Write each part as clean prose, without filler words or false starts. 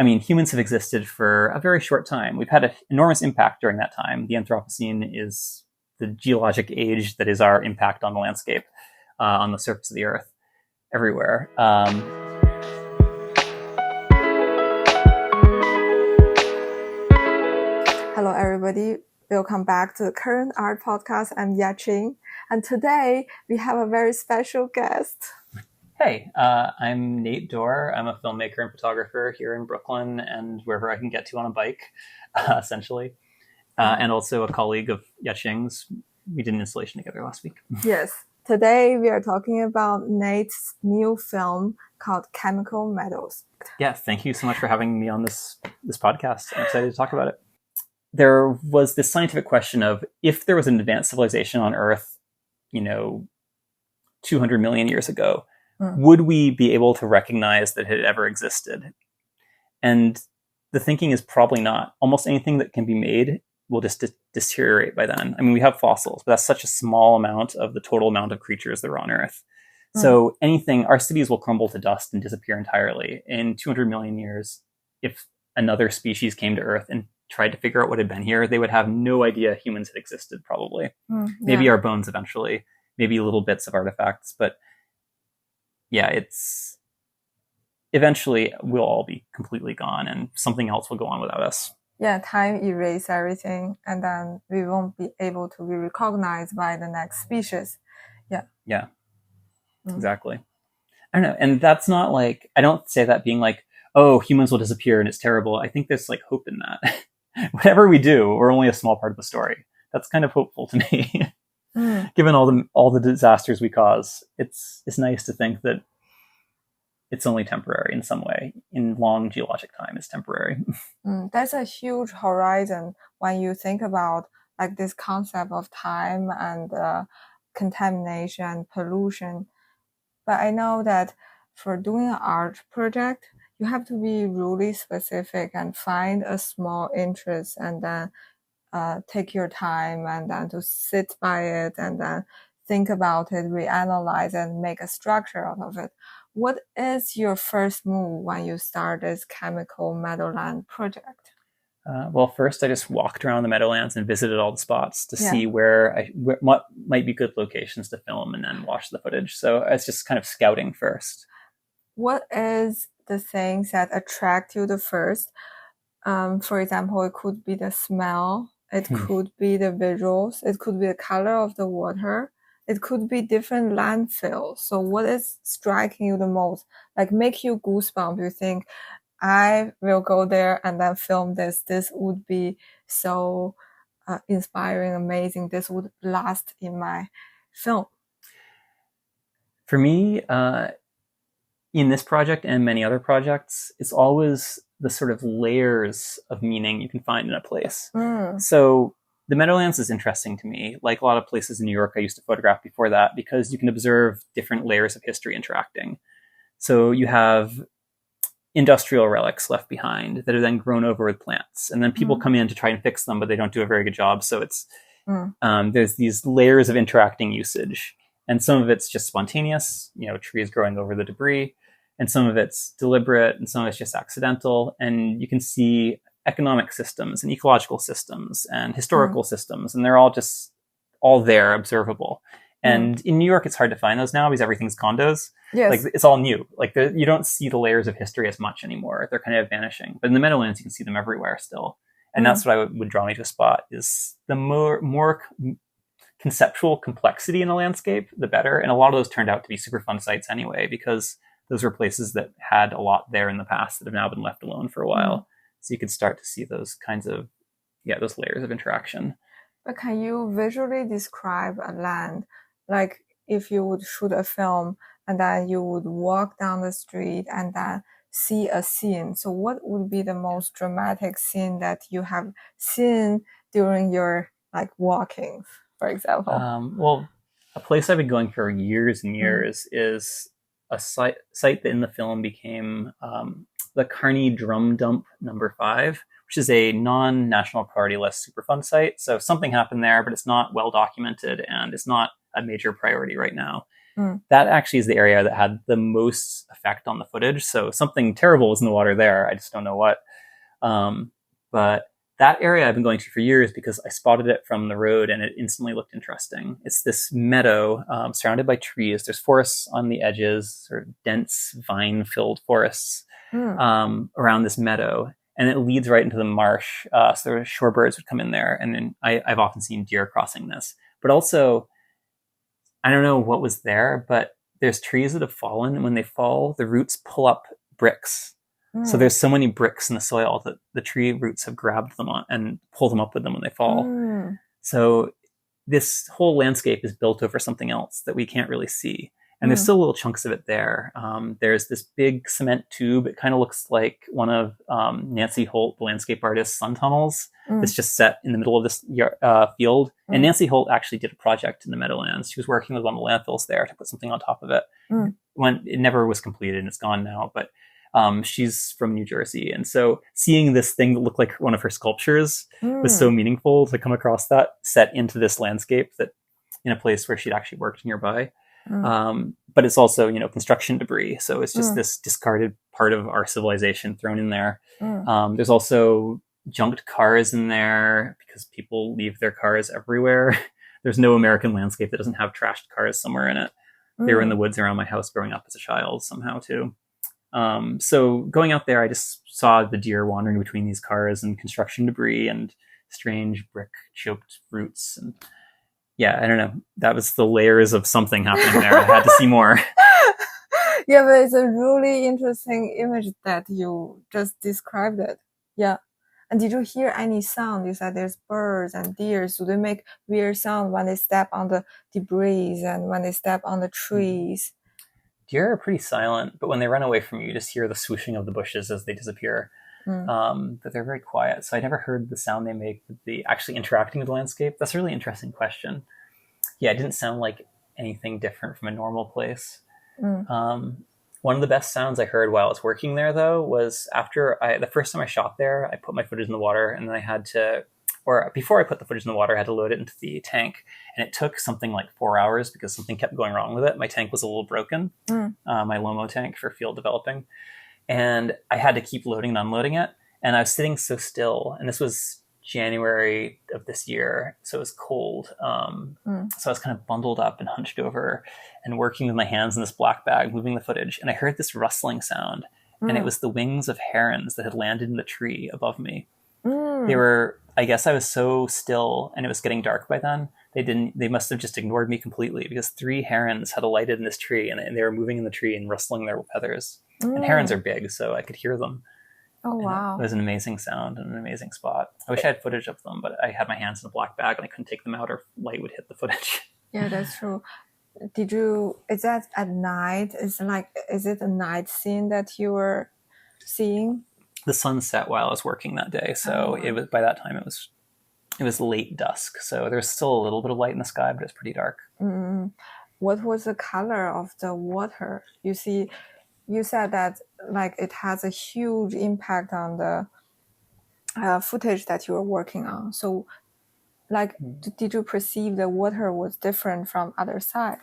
I mean, humans have existed for a very short time. We've had an enormous impact during that time. The Anthropocene is the geologic age that is our impact on the landscape, on the surface of the Earth, everywhere. Hello, everybody. Welcome back to the Current Art Podcast. I'm Yaching, and today we have a very special guest. Hey, I'm Nate Dorr. I'm a filmmaker and photographer here in Brooklyn and wherever I can get to on a bike, essentially. And also a colleague of Yaching's. We did an installation together last week. Yes. Today we are talking about Nate's new film called Chemical Meadows. Yeah, thank you so much for having me on this podcast. I'm excited to talk about it. There was this scientific question of if there was an advanced civilization on Earth, 200 million years ago, would we be able to recognize that it had ever existed? And the thinking is probably not. Almost anything that can be made will just deteriorate by then. I mean, we have fossils, but that's such a small amount of the total amount of creatures that are on Earth. So anything, our cities will crumble to dust and disappear entirely. In 200 million years, if another species came to Earth and tried to figure out what had been here, they would have no idea humans had existed, probably. Maybe our bones eventually, maybe little bits of artifacts, but yeah, it's eventually we'll all be completely gone and something else will go on without us. Yeah, time erases everything and then we won't be able to be recognized by the next species. Yeah. Exactly. I don't know. And that's not like, I don't say that being like, oh, humans will disappear and it's terrible. I think there's like hope in that. Whatever we do, we're only a small part of the story. That's kind of hopeful to me. Given all the disasters we cause, it's nice to think that it's only temporary in some way. In long geologic time, it's temporary. That's a huge horizon when you think about like this concept of time and contamination and pollution. But I know that for doing an art project, you have to be really specific and find a small interest and then take your time and then to sit by it and then think about it, reanalyze and make a structure out of it. What is your first move when you start this Chemical Meadowland project? Well, first I just walked around the Meadowlands and visited all the spots to see what might be good locations to film and then watch the footage. So it's just kind of scouting first. What is the things that attract you the first? For example, it could be the smell. It could be the visuals. It could be the color of the water. It could be different landfills. So what is striking you the most? Like make you goosebumps. You think, I will go there and then film this. This would be so inspiring, amazing. This would last in my film. For me, in this project and many other projects, it's always the sort of layers of meaning you can find in a place. So the Meadowlands is interesting to me. Like a lot of places in New York I used to photograph before that, because you can observe different layers of history interacting. So you have industrial relics left behind that are then grown over with plants. And then people come in to try and fix them, but they don't do a very good job. So it's there's these layers of interacting usage. And some of it's just spontaneous, trees growing over the debris. And some of it's deliberate, and some of it's just accidental. And you can see economic systems and ecological systems and historical systems, and they're all there, observable. And in New York, it's hard to find those now because everything's condos. Yes. Like it's all new. Like you don't see the layers of history as much anymore. They're kind of vanishing. But in the Meadowlands, you can see them everywhere still. And that's what would draw me to a spot, is the more conceptual complexity in a landscape, the better. And a lot of those turned out to be super fun sites anyway, because those were places that had a lot there in the past that have now been left alone for a while. So you could start to see those kinds of, those layers of interaction. But can you visually describe a land? Like if you would shoot a film and then you would walk down the street and then see a scene. So what would be the most dramatic scene that you have seen during your walking, for example? Well, a place I've been going for years and years is a site that in the film became the Kearney Drum Dump number 5, which is a non-national priority list Superfund site. So something happened there, but it's not well documented and it's not a major priority right now. That actually is the area that had the most effect on the footage. So something terrible was in the water there. I just don't know what. But that area I've been going to for years because I spotted it from the road and it instantly looked interesting. It's this meadow surrounded by trees. There's forests on the edges, sort of dense vine-filled forests around this meadow. And it leads right into the marsh. So the shorebirds would come in there. And then I've often seen deer crossing this. But also, I don't know what was there, but there's trees that have fallen. And when they fall, the roots pull up bricks. So there's so many bricks in the soil that the tree roots have grabbed them on and pull them up with them when they fall. So this whole landscape is built over something else that we can't really see. And there's still little chunks of it there. There's this big cement tube. It kind of looks like one of Nancy Holt, the landscape artist's sun tunnels. It's just set in the middle of this field. And Nancy Holt actually did a project in the Meadowlands. She was working with one of the landfills there to put something on top of it. It never was completed and it's gone now. But she's from New Jersey. And so seeing this thing that looked like one of her sculptures was so meaningful to come across that set into this landscape that in a place where she'd actually worked nearby. But it's also, construction debris. So it's just this discarded part of our civilization thrown in there. There's also junked cars in there because people leave their cars everywhere. There's no American landscape that doesn't have trashed cars somewhere in it. They were in the woods around my house growing up as a child somehow too. So going out there, I just saw the deer wandering between these cars and construction debris and strange brick choked roots. And yeah, I don't know. That was the layers of something happening there. I had to see more. Yeah, but it's a really interesting image that you just described it. Yeah. And did you hear any sound? You said there's birds and deer. So they make weird sound when they step on the debris and when they step on the trees. Deer are pretty silent, but when they run away from you, you just hear the swooshing of the bushes as they disappear. But they're very quiet. So I never heard the sound they make with the actually interacting with the landscape. That's a really interesting question. Yeah, it didn't sound like anything different from a normal place. One of the best sounds I heard while I was working there, though, was the first time I shot there, I put my footage in the water and then I had to, or before I put the footage in the water, I had to load it into the tank. And it took something like 4 hours because something kept going wrong with it. My tank was a little broken, my Lomo tank for field developing. And I had to keep loading and unloading it. And I was sitting so still. And this was January of this year. So it was cold. So I was kind of bundled up and hunched over and working with my hands in this black bag, moving the footage. And I heard this rustling sound. And it was the wings of herons that had landed in the tree above me. They were, I guess I was so still and it was getting dark by then. They must have just ignored me completely because 3 herons had alighted in this tree and they were moving in the tree and rustling their feathers. And herons are big, so I could hear them. Oh, wow. It was an amazing sound and an amazing spot. I wish I had footage of them, but I had my hands in a black bag and I couldn't take them out or light would hit the footage. Yeah, that's true. Is that at night? Is it a night scene that you were seeing? The sun set while I was working that day. So it was, by that time it was late dusk. So there's still a little bit of light in the sky, but it's pretty dark. What was the color of the water? You said that it has a huge impact on the footage that you were working on. So did you perceive the water was different from other side?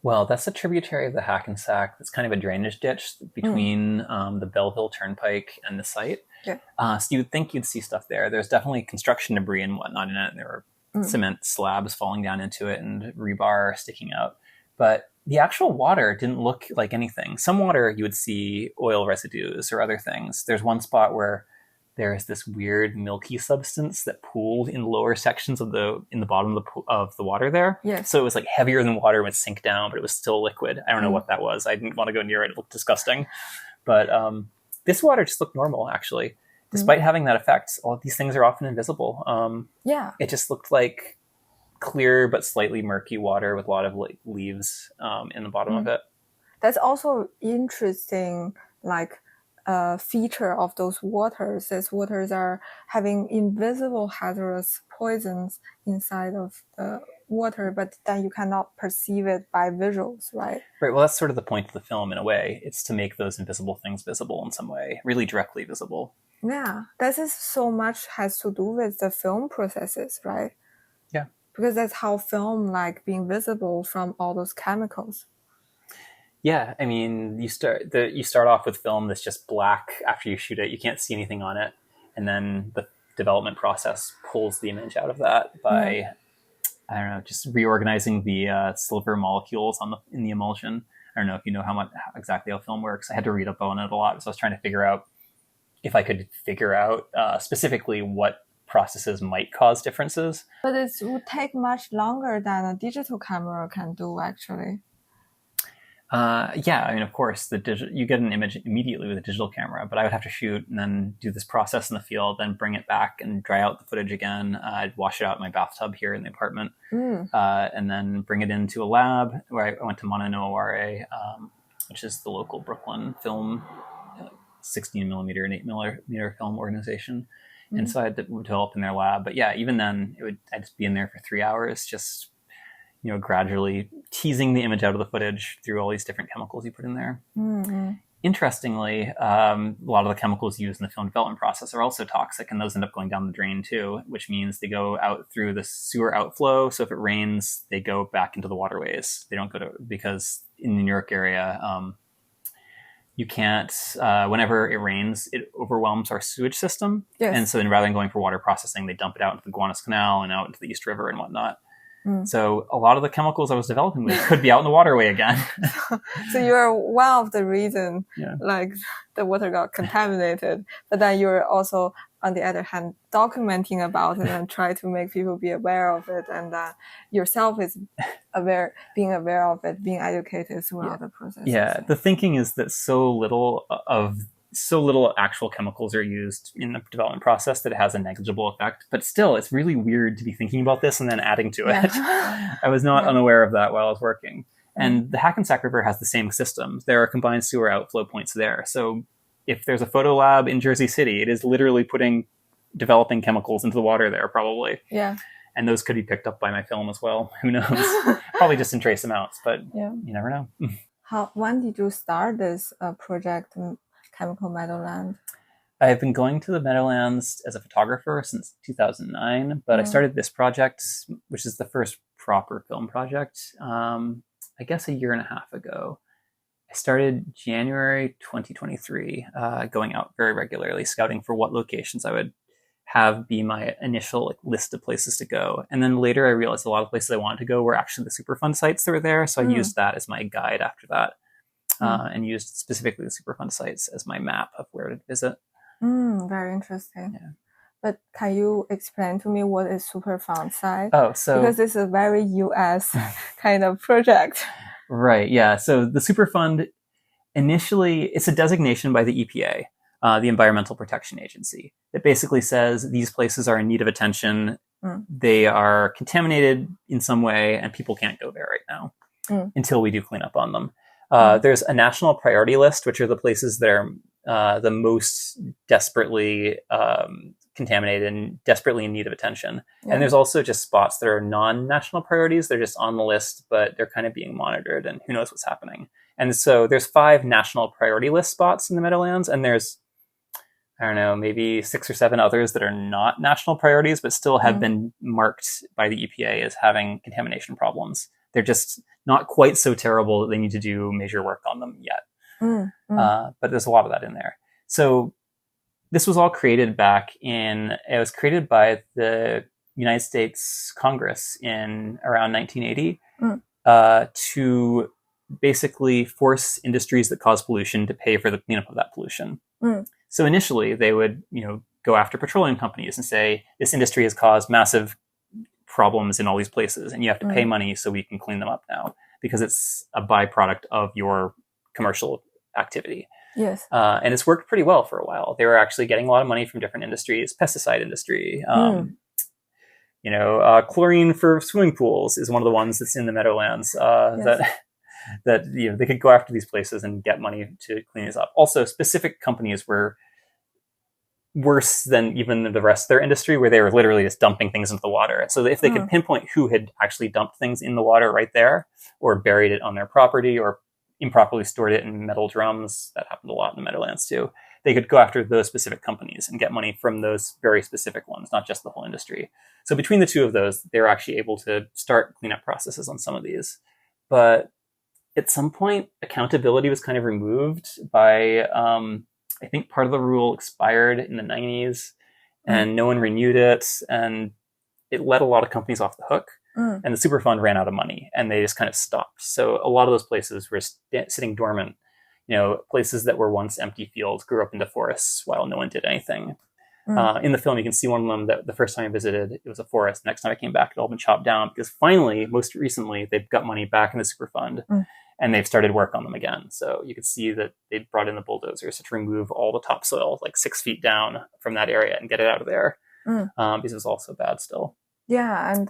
Well, that's a tributary of the Hackensack. It's kind of a drainage ditch between the Belleville Turnpike and the site. Yeah. So you would think you'd see stuff there. There's definitely construction debris and whatnot in it. There were cement slabs falling down into it and rebar sticking out. But the actual water didn't look like anything. Some water you would see oil residues or other things. There's one spot where there's this weird milky substance that pooled in lower sections in the bottom of the water there. Yes. So it was like heavier than water, would sink down, but it was still liquid. I don't know what that was. I didn't want to go near it. It looked disgusting. But this water just looked normal, actually. Despite having that effect, all of these things are often invisible. It just looked like clear but slightly murky water with a lot of leaves in the bottom of it. That's also interesting, feature of those waters. These waters are having invisible hazardous poisons inside of the water, but then you cannot perceive it by visuals, right? Right. Well, that's sort of the point of the film in a way. It's to make those invisible things visible in some way, really directly visible. Yeah, that is so much has to do with the film processes, right? Yeah. because that's how film like being visible from all those chemicals. Yeah, I mean, you start off with film that's just black after you shoot it. You can't see anything on it, and then the development process pulls the image out of that by, I don't know, just reorganizing the silver molecules in the emulsion. I don't know if you know how exactly how film works. I had to read up on it a lot, so I was trying to figure out if I could figure out specifically what processes might cause differences. But it would take much longer than a digital camera can do, actually. Yeah, I mean, of course, you get an image immediately with a digital camera, but I would have to shoot and then do this process in the field, then bring it back and dry out the footage again. I'd wash it out in my bathtub here in the apartment, and then bring it into a lab where I went to Mananoare, which is the local Brooklyn film, 16 millimeter and 8 millimeter film organization. And so I had to develop in their lab. But yeah, even then, I'd just be in there for 3 hours, just gradually teasing the image out of the footage through all these different chemicals you put in there. Interestingly, a lot of the chemicals used in the film development process are also toxic, and those end up going down the drain too, which means they go out through the sewer outflow. So if it rains, they go back into the waterways. They don't because in the New York area, you can't, whenever it rains, it overwhelms our sewage system. Yes. And so then rather than going for water processing, they dump it out into the Gowanus Canal and out into the East River and whatnot. So a lot of the chemicals I was developing with could be out in the waterway again. So you're one of the reasons, like the water got contaminated, but then you're also, on the other hand, documenting about it and try to make people be aware of it, and yourself is being aware of it, being educated throughout the process. Yeah, the thinking is that so little actual chemicals are used in the development process that it has a negligible effect. But still, it's really weird to be thinking about this and then adding to it. I was not unaware of that while I was working. And the Hackensack River has the same system. There are combined sewer outflow points there. So if there's a photo lab in Jersey City, it is literally developing chemicals into the water there, probably. Yeah. And those could be picked up by my film as well. Who knows? Probably just in trace amounts, but you never know. When did you start this project, Chemical Meadowland? I've been going to the Meadowlands as a photographer since 2009, but I started this project, which is the first proper film project, I guess a year and a half ago. I started January 2023, going out very regularly, scouting for what locations I would have be my initial list of places to go. And then later I realized a lot of places I wanted to go were actually the Superfund sites that were there. So I used that as my guide after that, and used specifically the Superfund sites as my map of where to visit. Very interesting. Yeah. But can you explain to me what is Superfund site? Because it's a very US kind of project. Right. Yeah. So the Superfund, initially, it's a designation by the EPA, the Environmental Protection Agency, that basically says these places are in need of attention. They are contaminated in some way, and people can't go there right now until we do clean up on them. There's a national priority list, which are the places that are the most desperately contaminated and desperately in need of attention. And there's also just spots that are non-national priorities. They're just on the list, but they're kind of being monitored, and who knows what's happening. And so there's 5 national priority list spots in the Meadowlands, and there's, I don't know, maybe 6 or 7 others that are not national priorities, but still have been marked by the EPA as having contamination problems. They're just not quite so terrible that they need to do major work on them yet. But there's a lot of that in there. So this was all created it was created by the United States Congress in around 1980 to basically force industries that cause pollution to pay for the cleanup of that pollution. So initially they would, go after petroleum companies and say, this industry has caused massive problems in all these places, and you have to pay money so we can clean them up now, because it's a byproduct of your commercial activity. Yes. And it's worked pretty well for a while. They were actually getting a lot of money from different industries, pesticide industry, chlorine for swimming pools is one of the ones that's in the Meadowlands, that they could go after these places and get money to clean these up. Also, specific companies were worse than even the rest of their industry, where they were literally just dumping things into the water. So if they could pinpoint who had actually dumped things in the water right there, or buried it on their property, or improperly stored it in metal drums, that happened a lot in the Meadowlands too, they could go after those specific companies and get money from those very specific ones, not just the whole industry. So between the two of those, they were actually able to start cleanup processes on some of these. But at some point, accountability was kind of removed by, I think part of the rule expired in the 90s and no one renewed it. And it let a lot of companies off the hook. And the Superfund ran out of money and they just kind of stopped. So a lot of those places were sitting dormant. Places that were once empty fields grew up into forests while no one did anything. In the film, you can see one of them that the first time I visited, it was a forest. Next time I came back, it had all been chopped down because finally, most recently, they've got money back in the Superfund and they've started work on them again. So you could see that they brought in the bulldozers to remove all the topsoil, like 6 feet down from that area and get it out of there because it was also bad still. Yeah, and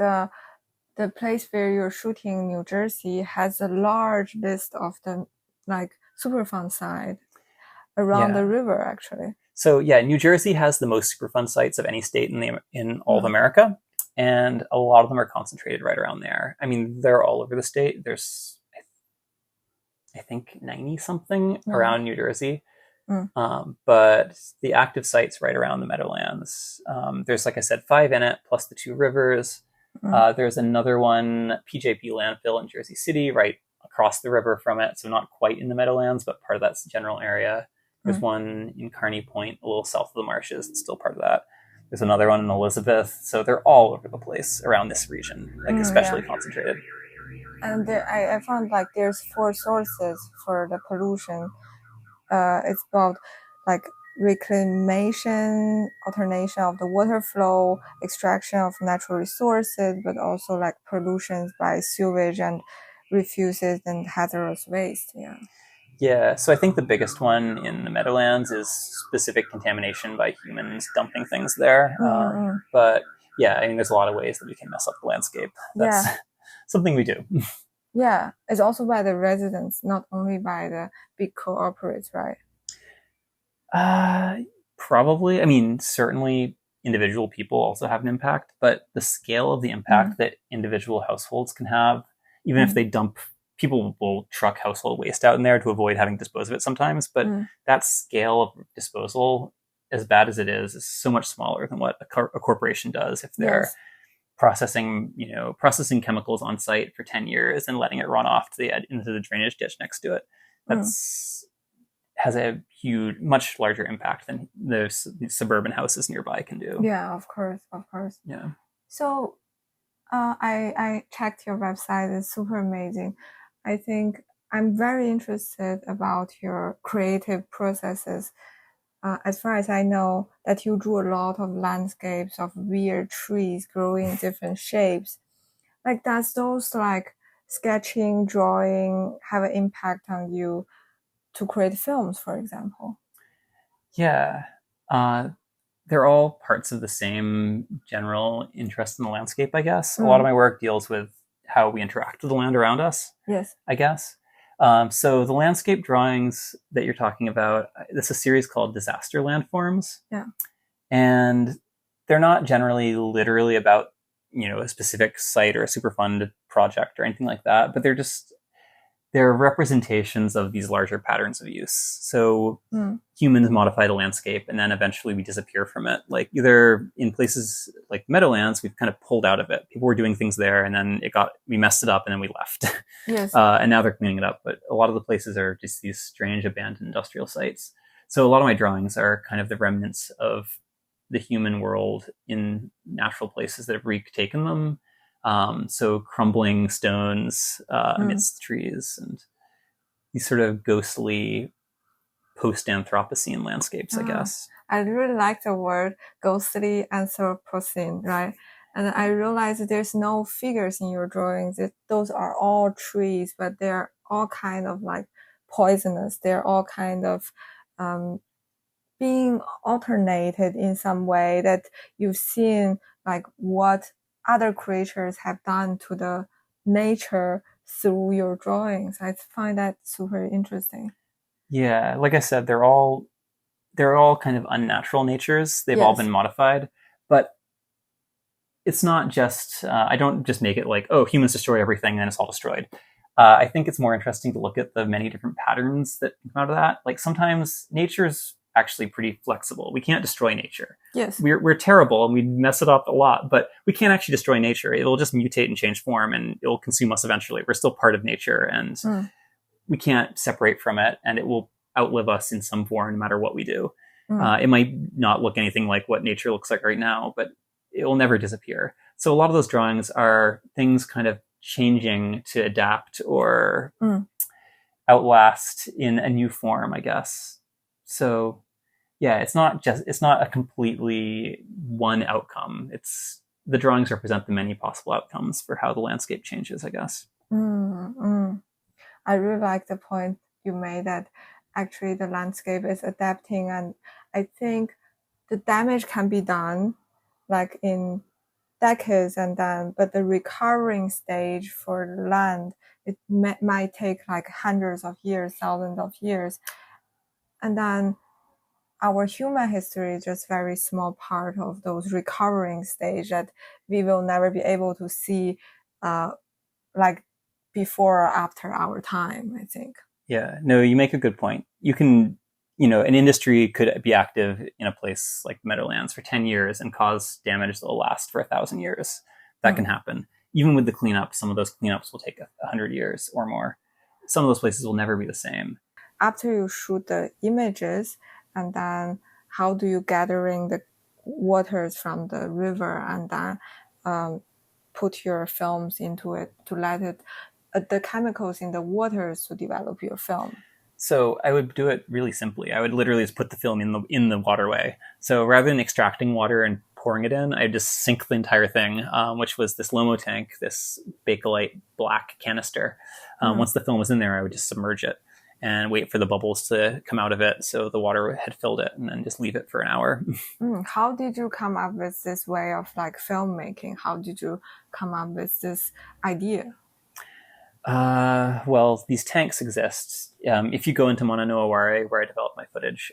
the place where you're shooting, New Jersey, has a large list of the Superfund site around the river, actually. So New Jersey has the most Superfund sites of any state in all of America, and a lot of them are concentrated right around there. I mean, they're all over the state. There's, I think, 90 something around New Jersey, but the active sites right around the Meadowlands. There's, like I said, 5 in it, plus the 2 rivers. There's another one, PJP landfill in Jersey City, right across the river from it. So not quite in the Meadowlands, but part of that general area. There's one in Kearney Point, a little south of the marshes. It's still part of that. There's another one in Elizabeth. So they're all over the place around this region, especially concentrated. And I found there's 4 sources for the pollution. It's about reclamation, alternation of the water flow, extraction of natural resources, but also pollutions by sewage and refuses and hazardous waste. Yeah, so I think the biggest one in the Meadowlands is specific contamination by humans dumping things there. But I mean, there's a lot of ways that we can mess up the landscape. That's something we do. Yeah, it's also by the residents, not only by the big corporates, right? Probably. I mean, certainly individual people also have an impact, but the scale of the impact that individual households can have, even if they dump, people will truck household waste out in there to avoid having to dispose of it sometimes. But that scale of disposal, as bad as it is so much smaller than what a corporation does if they're processing chemicals on site for 10 years and letting it run off into the drainage ditch next to it. That's has a huge, much larger impact than the suburban houses nearby can do. Yeah, of course. Yeah. So I checked your website. It's super amazing. I think I'm very interested about your creative processes. As far as I know, that you drew a lot of landscapes of weird trees growing in different shapes. Does those sketching, drawing have an impact on you to create films, for example? Yeah. They're all parts of the same general interest in the landscape, I guess. A lot of my work deals with how we interact with the land around us. Yes. I guess. So the landscape drawings that you're talking about, this is a series called Disaster Landforms. Yeah. And they're not generally literally about, a specific site or a Superfund project or anything like that, but they're representations of these larger patterns of use. So humans modify the landscape and then eventually we disappear from it. Either in places like Meadowlands, we've kind of pulled out of it. People were doing things there and then we messed it up and then we left. Yes. And now they're cleaning it up. But a lot of the places are just these strange abandoned industrial sites. So a lot of my drawings are kind of the remnants of the human world in natural places that have retaken them. So crumbling stones amidst the trees and these sort of ghostly post-Anthropocene landscapes, I guess. I really like the word ghostly Anthropocene, right? And I realized there's no figures in your drawings. Those are all trees, but they're all kind of poisonous. They're all kind of being alternated in some way that you've seen what other creatures have done to the nature through your drawings. I find that super interesting. Yeah, like I said, they're all kind of unnatural natures. They've all been modified, but it's not just, I don't just make it humans destroy everything and it's all destroyed. I think it's more interesting to look at the many different patterns that come out of that. Sometimes nature's actually pretty flexible. We can't destroy nature. Yes. We're terrible and we mess it up a lot, but we can't actually destroy nature. It'll just mutate and change form and it'll consume us eventually. We're still part of nature and we can't separate from it, and it will outlive us in some form no matter what we do. It might not look anything like what nature looks like right now, but it will never disappear. So a lot of those drawings are things kind of changing to adapt or outlast in a new form, I guess. So yeah, it's not a completely one outcome. It's the drawings represent the many possible outcomes for how the landscape changes, I guess. I really like the point you made that actually the landscape is adapting, and I think the damage can be done like in decades, but the recovering stage for land, it might take like hundreds of years, thousands of years. And then our human history is just very small part of those recovering stage that we will never be able to see like before or after our time, I think. Yeah, no, you make a good point. You can, an industry could be active in a place like Meadowlands for 10 years and cause damage that will last for 1,000 years. That can happen. Even with the cleanup, some of those cleanups will take 100 years or more. Some of those places will never be the same. After you shoot the images, and then how do you gathering the waters from the river and then put your films into it to let it the chemicals in the waters to develop your film? So I would do it really simply. I would literally just put the film in the waterway. So rather than extracting water and pouring it in, I just sink the entire thing, which was this Lomo tank, this Bakelite black canister. Once the film was in there, I would just submerge it and wait for the bubbles to come out of it so the water had filled it, and then just leave it for an hour. How did you come up with this way of like filmmaking? How did you come up with this idea? Well, these tanks exist. If you go into Monanoa Ware, where I develop my footage,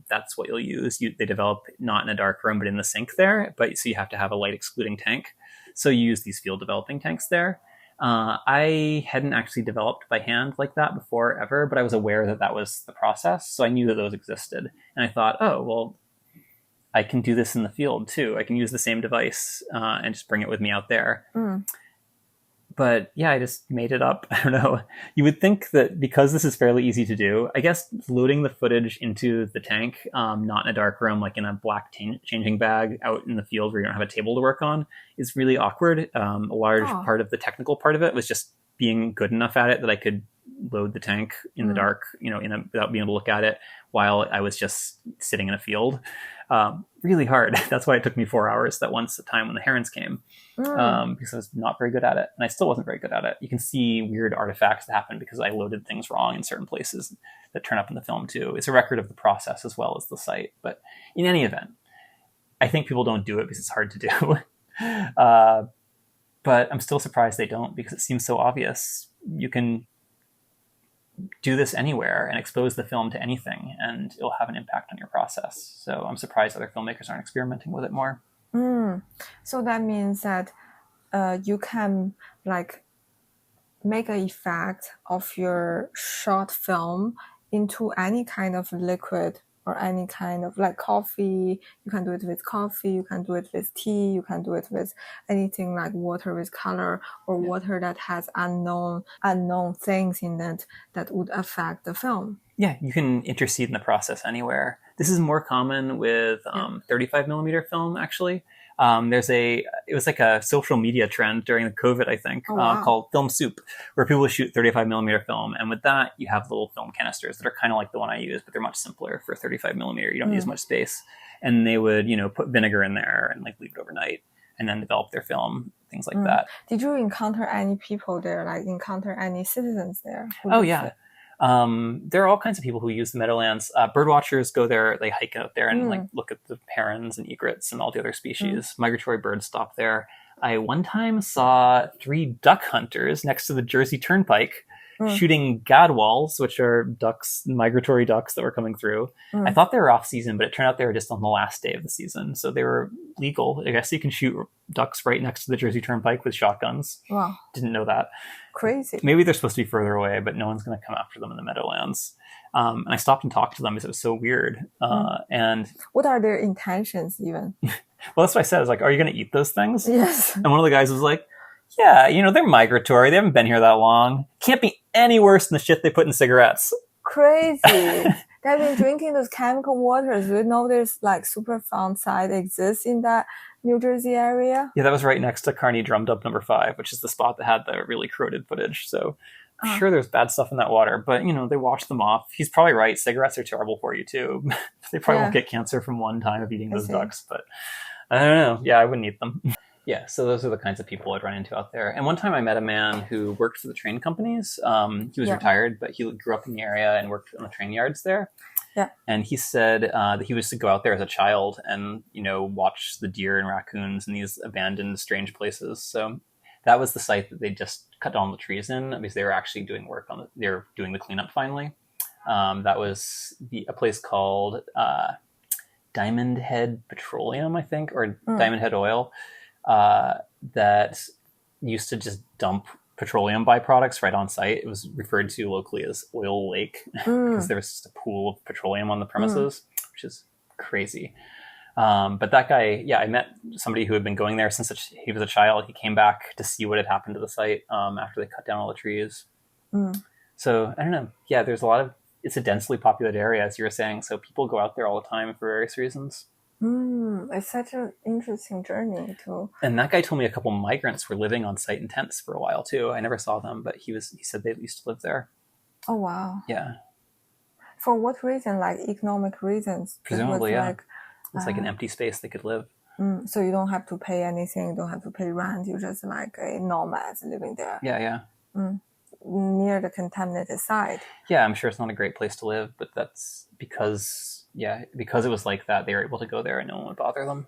that's what you'll use. They develop not in a dark room, but in the sink there. So you have to have a light excluding tank. So you use these field developing tanks there. I hadn't actually developed by hand like that before ever, but I was aware that that was the process. So I knew that those existed. And I thought, oh, well, I can do this in the field too. I can use the same device and just bring it with me out there. But yeah, I just made it up. I don't know. You would think that because this is fairly easy to do, I guess loading the footage into the tank, not in a dark room, like in a black changing bag out in the field where you don't have a table to work on, is really awkward. A large part of the technical part of it was just being good enough at it that I could load the tank in the dark, without being able to look at it while I was just sitting in a field. Really hard. That's why it took me 4 hours that once a time when the herons came, because I was not very good at it, and I still wasn't very good at it. You can see weird artifacts that happen because I loaded things wrong in certain places that turn up in the film too. It's a record of the process as well as the site. But in any event, I think people don't do it because it's hard to do. But I'm still surprised they don't, because it seems so obvious. You can do this anywhere and expose the film to anything, and it'll have an impact on your process. So I'm surprised other filmmakers aren't experimenting with it more. So that means that you can like make an effect of your short film into any kind of liquid or any kind of like coffee. You can do it with coffee, you can do it with tea, you can do it with anything like water with color, or water that has unknown things in it that would affect the film. Yeah, you can intercede in the process anywhere. This is more common with 35 millimeter film, actually. It was like a social media trend during the COVID, I think, called film soup, where people shoot 35 millimeter film. And with that, you have little film canisters that are kind of like the one I use, but they're much simpler for 35 millimeter. You don't use much space. And they would, put vinegar in there and like leave it overnight and then develop their film, things like that. Did you encounter any people there, like encounter any citizens there? Oh, yeah. There are all kinds of people who use the Meadowlands. Birdwatchers go there, they hike out there and like look at the herons and egrets and all the other species. Migratory birds stop there. I one time saw 3 duck hunters next to the Jersey Turnpike shooting gadwalls, which are ducks, migratory ducks that were coming through. I thought they were off season, but it turned out they were just on the last day of the season. So they were legal. I guess you can shoot ducks right next to the Jersey Turnpike with shotguns. Wow. Didn't know that. Crazy. Maybe they're supposed to be further away, but no one's going to come after them in the Meadowlands. And I stopped and talked to them because it was so weird. And what are their intentions even? well, that's what I said. I was like, are you going to eat those things? Yes. And one of the guys was like, yeah, they're migratory. They haven't been here that long. Can't be any worse than the shit they put in cigarettes. Crazy. They've been drinking those chemical waters. We know there's like Superfund site exists in that New Jersey area. Yeah, that was right next to Kearney Drum Dump number 5, which is the spot that had the really corroded footage. So I'm sure there's bad stuff in that water, but they wash them off. He's probably right. Cigarettes are terrible for you too. They probably won't get cancer from one time of eating those ducks, but I don't know. Yeah, I wouldn't eat them. Yeah, so those are the kinds of people I'd run into out there. And one time I met a man who worked for the train companies. He was retired, but he grew up in the area and worked on the train yards there. Yeah. And he said that he used to go out there as a child and, watch the deer and raccoons in these abandoned, strange places. So that was the site that they just cut down the trees in because they were actually doing work on they were doing the cleanup finally. That was a place called Diamond Head Petroleum, I think, or Diamond Head Oil. That used to just dump petroleum byproducts right on site. It was referred to locally as Oil Lake because there was just a pool of petroleum on the premises, which is crazy. But that guy, I met somebody who had been going there since he was a child. He came back to see what had happened to the site after they cut down all the trees. So I don't know. Yeah, there's it's a densely populated area, as you were saying. So people go out there all the time for various reasons. It's such an interesting journey too. And that guy told me a couple migrants were living on site in tents for a while too. I never saw them, but he said they used to live there. Oh wow. Yeah. For what reason? Like economic reasons? Presumably, yeah. It's like an empty space they could live. So you don't have to pay anything, you don't have to pay rent, you're just like a nomad living there. Yeah. Near the contaminated site. Yeah, I'm sure it's not a great place to live, but that's because it was like that, they were able to go there and no one would bother them.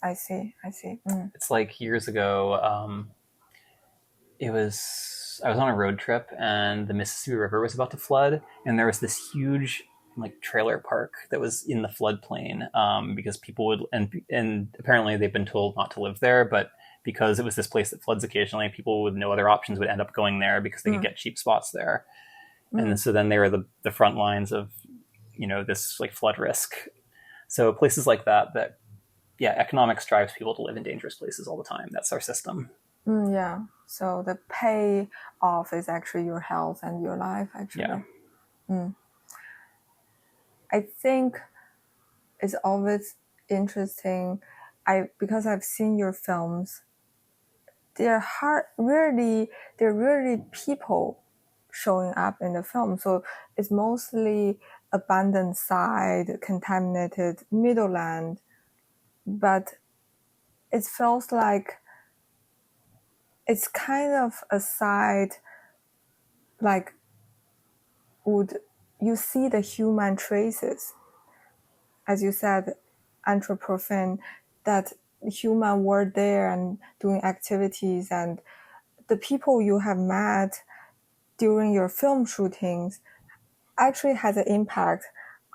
I see. It's like years ago, I was on a road trip and the Mississippi River was about to flood, and there was this huge trailer park that was in the floodplain because people would, and apparently they've been told not to live there, but because it was this place that floods occasionally, people with no other options would end up going there because they could get cheap spots there. And so then they were the front lines of, this flood risk. So places like that, economics drives people to live in dangerous places all the time. That's our system. Yeah. So the pay off is actually your health and your life, actually. Yeah. I think it's always interesting. Because I've seen your films, they're rarely people showing up in the film. So it's mostly abandoned site, contaminated Meadowland, but it feels like it's kind of a site would you see the human traces, as you said, anthropomorphic, that human were there and doing activities, and the people you have met during your film shootings actually has an impact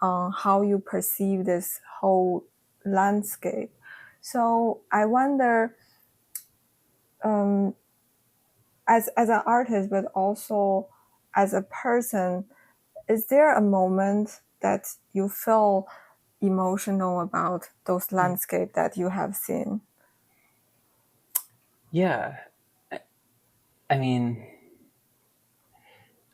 on how you perceive this whole landscape. So I wonder, as an artist, but also as a person, is there a moment that you feel emotional about those landscapes that you have seen? Yeah. I mean,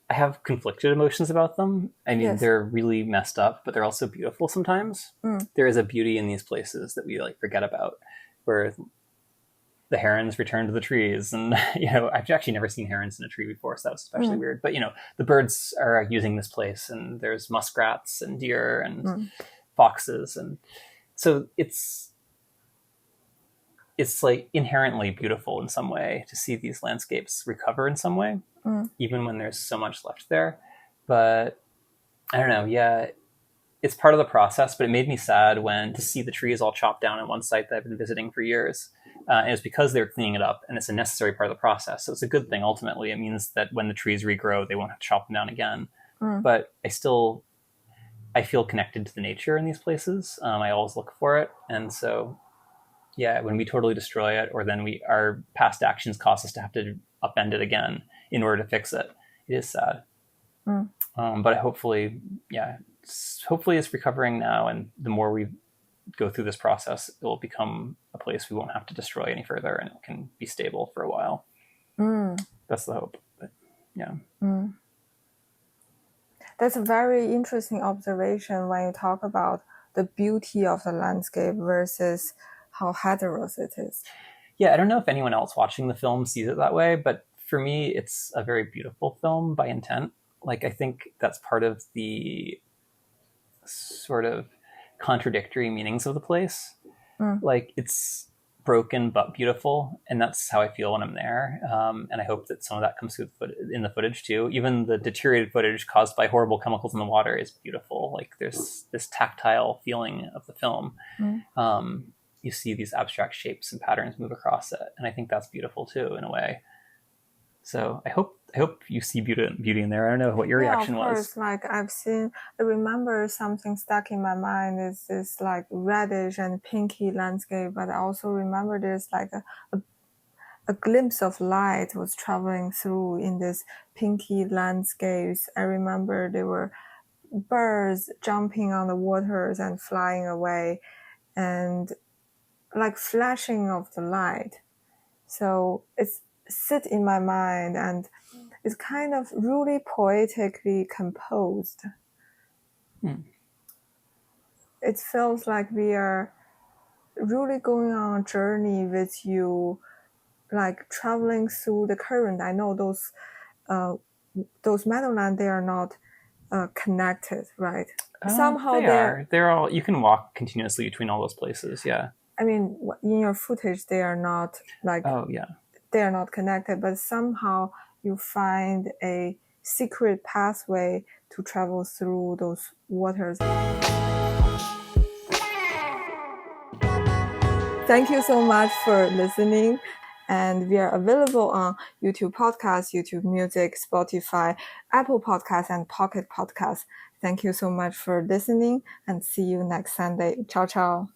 I have conflicted emotions about them. I mean, They're really messed up, but they're also beautiful sometimes. There is a beauty in these places that we forget about, where the herons return to the trees. And, I've actually never seen herons in a tree before, so that was especially weird. But, the birds are using this place, and there's muskrats and deer and foxes. And so it's inherently beautiful in some way to see these landscapes recover in some way, even when there's so much left there. But I don't know. Yeah, it's part of the process, but it made me sad to see the trees all chopped down in one site that I've been visiting for years. And it's because they're cleaning it up, and it's a necessary part of the process. So it's a good thing. Ultimately, it means that when the trees regrow, they won't have to chop them down again. But I feel connected to the nature in these places. I always look for it. And so, when we totally destroy it, or then our past actions cause us to have to upend it again in order to fix it, it is sad. But hopefully it's recovering now, and the more we go through this process, it will become a place we won't have to destroy any further, and it can be stable for a while. That's the hope. But yeah. That's a very interesting observation when you talk about the beauty of the landscape versus how hazardous it is. Yeah, I don't know if anyone else watching the film sees it that way, but for me, it's a very beautiful film by intent. Like, I think that's part of the sort of contradictory meanings of the place. Like, it's broken but beautiful, and that's how I feel when I'm there. And I hope that some of that comes through in the footage too. Even the deteriorated footage caused by horrible chemicals in the water is beautiful. Like, there's this tactile feeling of the film. You see these abstract shapes and patterns move across it, and I think that's beautiful too, in a way. So I hope you see beauty in there. I don't know what your reaction was. Of course, like I remember something stuck in my mind is this like reddish and pinky landscape, but I also remember there's like a glimpse of light was traveling through in this pinky landscapes. I remember there were birds jumping on the waters and flying away, and like flashing of the light. So it's sit in my mind, and it's kind of really poetically composed. It feels like we are really going on a journey with you, like traveling through the current. I know those meadowlands, they are not connected, right? Somehow they're all, you can walk continuously between all those places. Yeah. I mean, in your footage, they are not like, they are not connected, but somehow you find a secret pathway to travel through those waters. Thank you so much for listening. And we are available on YouTube Podcasts, YouTube Music, Spotify, Apple Podcasts, and Pocket Podcasts. Thank you so much for listening, and see you next Sunday. Ciao, ciao.